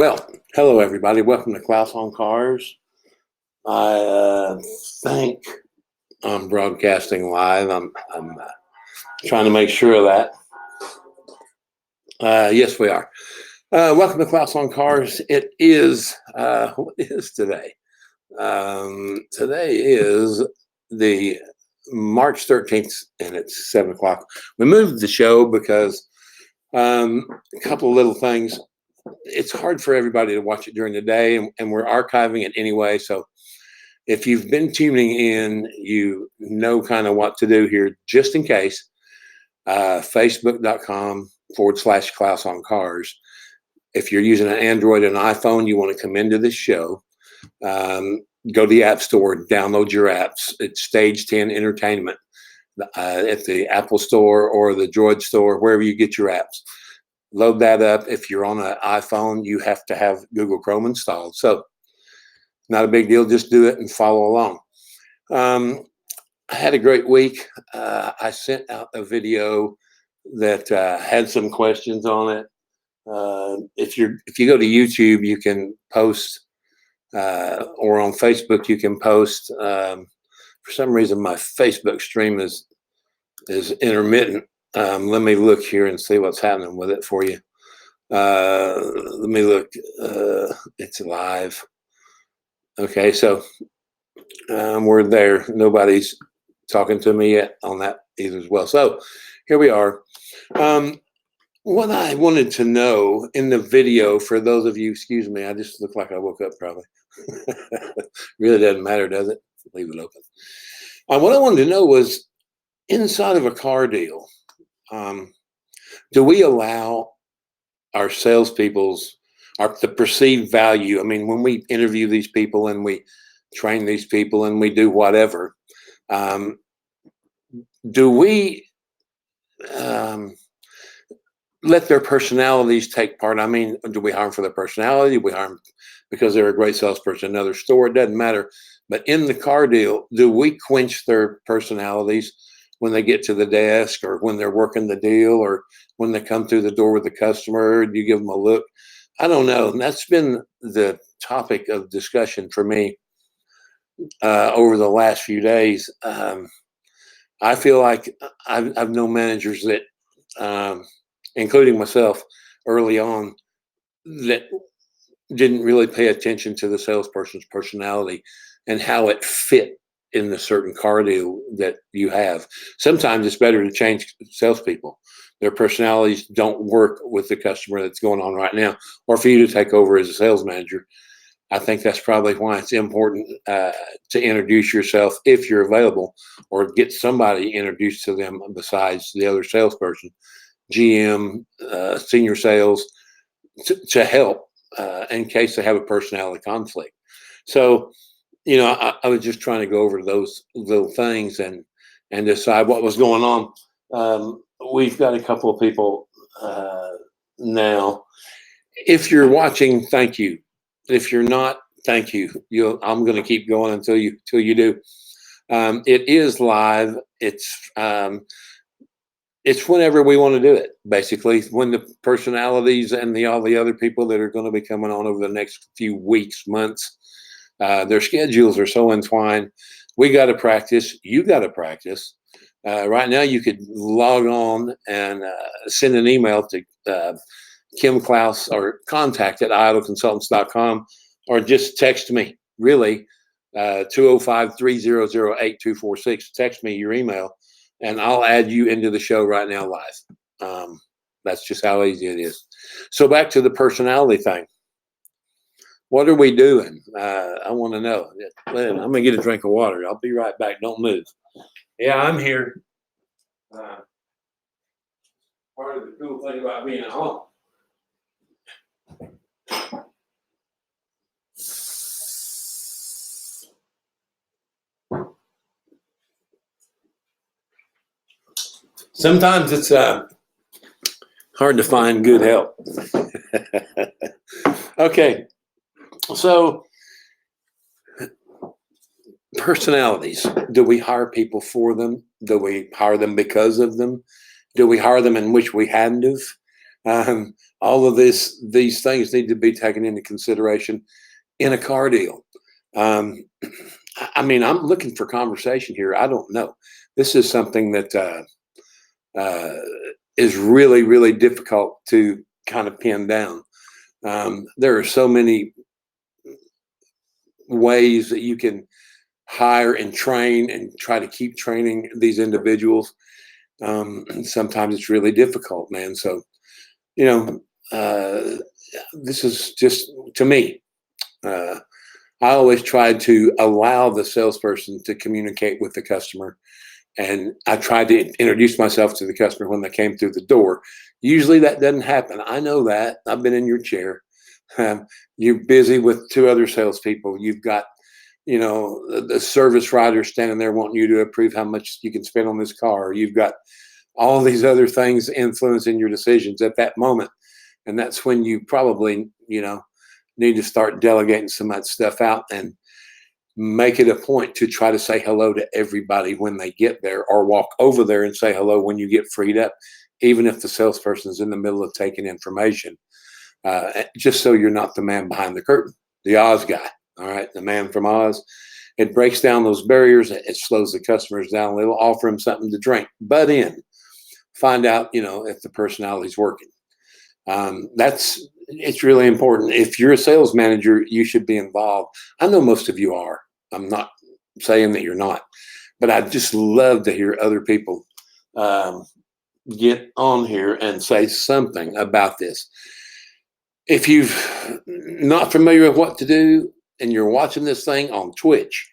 Well, hello everybody. Welcome to Clouse on Cars. I think I'm broadcasting live. I'm trying to make sure of that. Yes, we are. Welcome to Clouse on Cars. It is what is today? Today is the March 13th, and it's 7 o'clock. We moved the show because a couple of little things. It's hard for everybody to watch it during the day, and we're archiving it anyway. So if you've been tuning in, you know kind of what to do here, just in case. Facebook.com/Clouse on Cars. If you're using an Android and iPhone, you want to come into this show. Go to the App Store, download your apps. It's Stage 10 Entertainment at the Apple Store or the Droid Store, wherever you get your apps. Load that up. If you're on an iPhone, you have to have Google Chrome installed. So not a big deal. Just do it and follow along. I had a great week. I sent out a video that had some questions on it. If you go to YouTube, you can post, or on Facebook, you can post. For some reason, my Facebook stream is intermittent. Let me look here and see what's happening with it for you. Let me look. It's live. Okay, so we're there. Nobody's talking to me yet on that either as well. So here we are. What I wanted to know in the video, for those of you, excuse me, I just look like I woke up probably. Really doesn't matter, does it? Leave it open. What I wanted to know was, inside of a car deal, do we allow our salespeople's the perceived value? I mean, when we interview these people and we train these people and we do whatever, do we let their personalities take part? I mean, do we hire them for their personality? Do we hire them because they're a great salesperson in another store? It doesn't matter. But in the car deal, do we quench their personalities when they get to the desk, or when they're working the deal, or when they come through the door with the customer? Do you give them a look? I don't know. And that's been the topic of discussion for me over the last few days. I feel like I've known managers that, including myself early on, that didn't really pay attention to the salesperson's personality and how it fit in the certain car deal that you have. Sometimes it's better to change salespeople. Their personalities don't work with the customer that's going on right now, or for you to take over as a sales manager. I think that's probably why it's important to introduce yourself if you're available, or get somebody introduced to them besides the other salesperson, GM, senior sales, to help in case they have a personality conflict. So, you know, I was just trying to go over those little things and decide what was going on. We've got a couple of people now. If you're watching, thank you. If you're not, thank you. I'm going to keep going until you do. It is live. It's whenever we want to do it, basically, when the personalities and all the other people that are going to be coming on over the next few weeks, months, their schedules are so entwined. We got to practice. You got to practice. Right now, you could log on and send an email to Kim Clouse, or contact@idoconsultants.com, or just text me, really, 205-300-8246. Text me your email, and I'll add you into the show right now live. That's just how easy it is. So back to the personality thing. What are we doing? I want to know. I'm going to get a drink of water. I'll be right back. Don't move. Yeah, I'm here. Part of the cool thing about being at home. Sometimes it's hard to find good help. Okay, so personalities. Do we hire people for them? Do we hire them because of them? Do we hire them in which we hadn't have? All of these things need to be taken into consideration in a car deal. Um, I mean, I'm looking for conversation here. I don't know. This is something that uh, is really, really difficult to kind of pin down. There are so many ways that you can hire and train and try to keep training these individuals. Sometimes it's really difficult, man. So, you know, this is just to me. Uh, I always tried to allow the salesperson to communicate with the customer, and I tried to introduce myself to the customer when they came through the door. Usually that doesn't happen. I know that. I've been in your chair. You're busy with two other salespeople. You've got, the service writer standing there wanting you to approve how much you can spend on this car. You've got all these other things influencing your decisions at that moment. And that's when you probably, need to start delegating some of that stuff out and make it a point to try to say hello to everybody when they get there, or walk over there and say hello when you get freed up, even if the salesperson is in the middle of taking information, just so you're not the man behind the curtain, the Oz guy. All right, the man from Oz. It breaks down those barriers. It slows the customers down a little. Offer them something to drink, butt in, find out, if the personality's working. It's really important. If you're a sales manager, you should be involved. I know most of you are. I'm not saying that you're not, but I just love to hear other people get on here and say something about this. If you've not familiar with what to do and you're watching this thing on Twitch,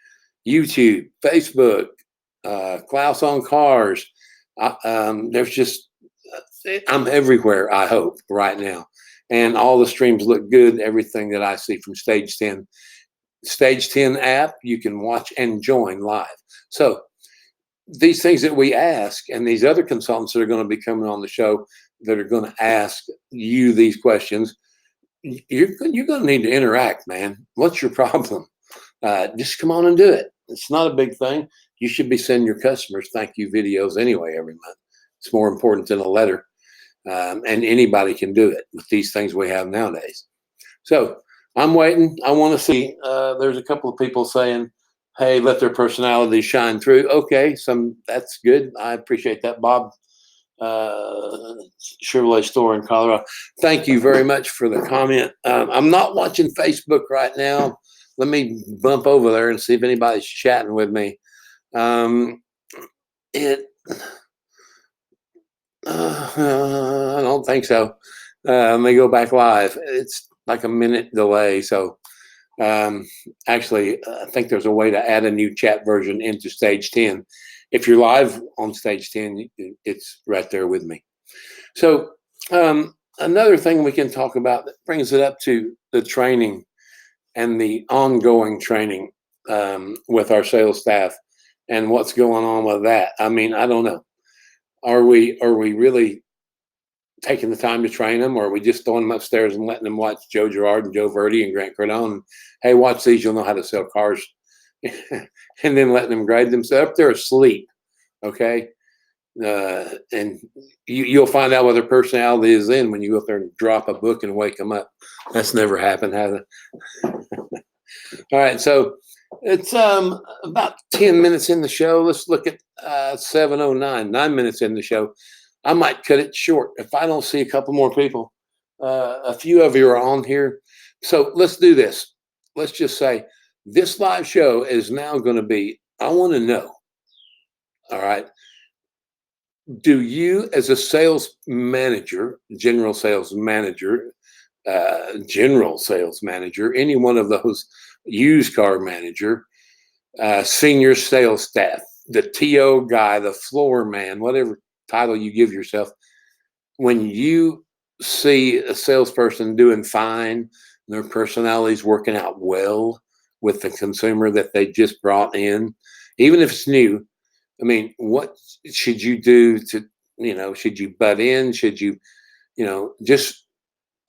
YouTube, Facebook, Clouse on Cars, there's just, I'm everywhere, I hope, right now. And all the streams look good. Everything that I see from Stage 10. Stage 10 app, you can watch and join live. So these things that we ask, and these other consultants that are going to be coming on the show that are going to ask you these questions, you're going to need to interact, man. What's your problem? Just come on and do it. It's not a big thing. You should be sending your customers thank you videos anyway every month. It's more important than a letter. And anybody can do it with these things we have nowadays. So I'm waiting. I want to see. There's a couple of people saying, hey, let their personality shine through. Okay, that's good. I appreciate that, Bob. Chevrolet store in Colorado. Thank you very much for the comment. I'm not watching Facebook right now. Let me bump over there and see if anybody's chatting with me. I don't think so. Let me go back live. It's like a minute delay. So actually, I think there's a way to add a new chat version into Stage 10. If you're live on Stage 10, it's right there with me. So another thing we can talk about that brings it up to the training and the ongoing training with our sales staff and what's going on with that. I mean, I don't know. Are we really taking the time to train them, or are we just throwing them upstairs and letting them watch Joe Girard and Joe Verdi and Grant Cardone? Hey, watch these, you'll know how to sell cars. And then letting them grade themselves up there asleep, okay? And you'll find out what their personality is in when you go up there and drop a book and wake them up. That's never happened, has it? All right, so it's about 10 minutes in the show. Let's look at 7:09, 9 minutes in the show. I might cut it short if I don't see a couple more people. A few of you are on here. So let's do this. Let's just say this live show is now going to be, I want to know, all right, do you as a sales manager, general sales manager, any one of those, used car manager, senior sales staff, the TO guy, the floor man, whatever title you give yourself, when you see a salesperson doing fine, their personality's working out well with the consumer that they just brought in, even if it's new, I mean, what should you do to, should you butt in? Should you, just,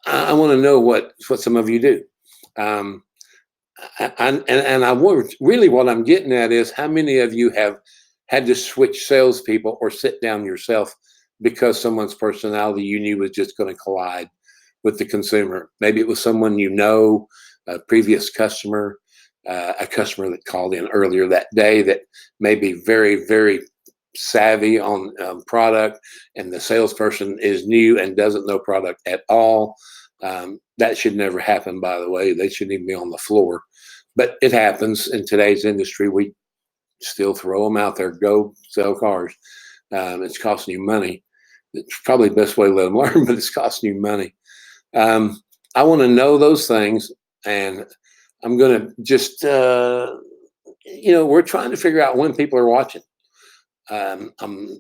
I want to know what some of you do. Really what I'm getting at is how many of you have had to switch salespeople or sit down yourself because someone's personality you knew was just going to collide with the consumer. Maybe it was someone you know, a previous customer, a customer that called in earlier that day that may be very, very savvy on product, and the salesperson is new and doesn't know product at all. That should never happen, by the way. They shouldn't even be on the floor. But it happens in today's industry. We still throw them out there. Go sell cars. It's costing you money. It's probably the best way to let them learn, but it's costing you money. I want to know those things, and I'm going to just, we're trying to figure out when people are watching. I'm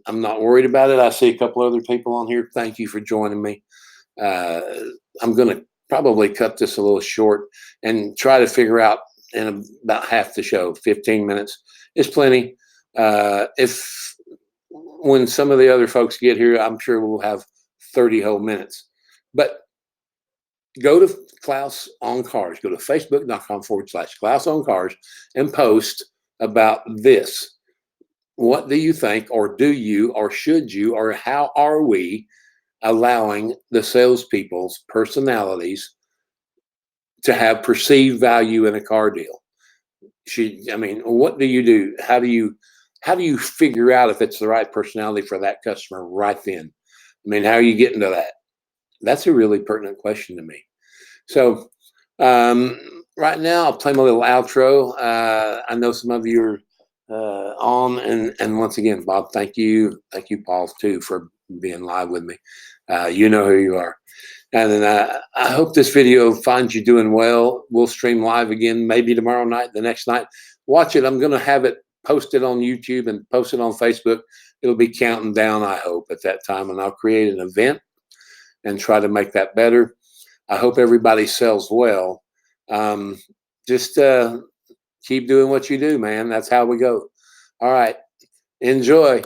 not worried about it. I see a couple other people on here. Thank you for joining me. I'm going to probably cut this a little short and try to figure out in about half the show. 15 minutes is plenty. If when some of the other folks get here, I'm sure we'll have 30 whole minutes. But go to Clouse on Cars. Go to facebook.com/Clouse on Cars and post about this. What do you think, or do you, or should you, or how are we allowing the salespeople's personalities to have perceived value in a car deal? What do you do? How do you figure out if it's the right personality for that customer right then? How are you getting to that? That's a really pertinent question to me. So right now, I'll play my little outro. I know some of you are on, and once again, Bob, thank you, Paul, too, for being live with me. You know who you are. And then I hope this video finds you doing well. We'll stream live again, maybe tomorrow night, the next night. Watch it. I'm going to have it posted on YouTube and posted on Facebook. It'll be counting down, I hope, at that time. And I'll create an event and try to make that better. I hope everybody sells well. Just keep doing what you do, man. That's how we go. All right. Enjoy.